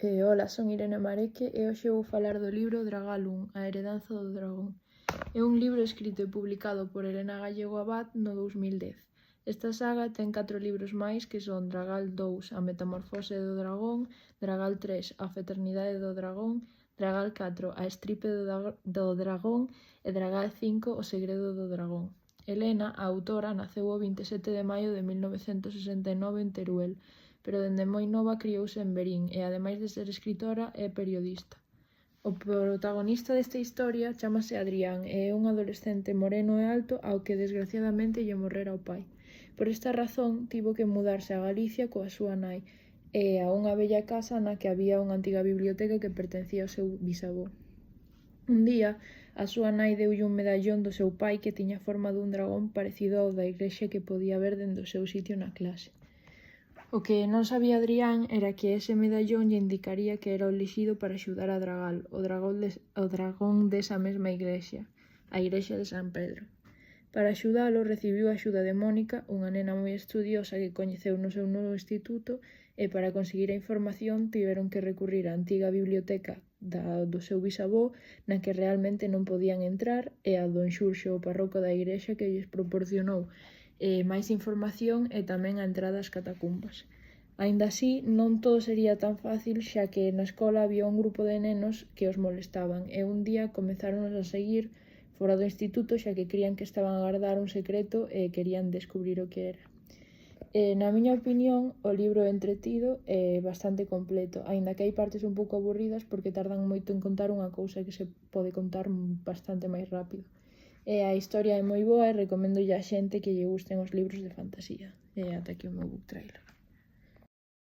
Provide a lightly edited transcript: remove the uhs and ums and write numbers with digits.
Ola, son Irene Mareque e hoxe vou falar do libro Dragalún, a heredanza do dragón. É un libro escrito e publicado por Helena Gallego Abad no 2010. Esta saga ten 4 libros máis que son Dragal 2, a metamorfose do dragón, Dragal 3, a fraternidade do dragón, Dragal 4, a estripe do dragón e Dragal 5, o segredo do dragón. Helena, a autora, naceu o 27 de maio de 1969 en Teruel, pero dende moi nova criouse en Verín e, ademais de ser escritora, é periodista. O protagonista desta historia chamase Adrián e é un adolescente moreno e alto ao que desgraciadamente lle morrera o pai. Por esta razón tivo que mudarse a Galicia coa súa nai e a unha bella casa na que había unha antiga biblioteca que pertencía ao seu bisavó. Un día, a súa nai deulle un medallón do seu pai que tiña forma dun dragón parecido ao da igrexa que podía ver dende o seu sitio na clase. O que non sabía Adrián era que ese medallón lle indicaría que era o elixido para axudar a Dragal, o dragón desa mesma igrexa, a igrexa de San Pedro. Para axudalo recibiu a axuda de Mónica, unha nena moi estudiosa que coñeceu no seu novo instituto, e para conseguir a información tiveron que recurrir á antiga biblioteca do seu bisavó, na que realmente non podían entrar, e a don Xurxo, o parroco da igrexa, que lles proporcionou máis información e tamén a entrada ás catacumbas. Aínda así, non todo sería tan fácil, xa que na escola había un grupo de nenos que os molestaban e un día comezaron a seguir fora do instituto xa que crían que estaban a guardar un secreto e querían descubrir o que era. Na miña opinión, o libro é entretido e bastante completo, aínda que hai partes un pouco aburridas porque tardan moito en contar unha cousa que se pode contar bastante máis rápido. A historia é moi boa e recoméndolle a xente que lle gusten os libros de fantasía. Ata aquí o meu book trailer.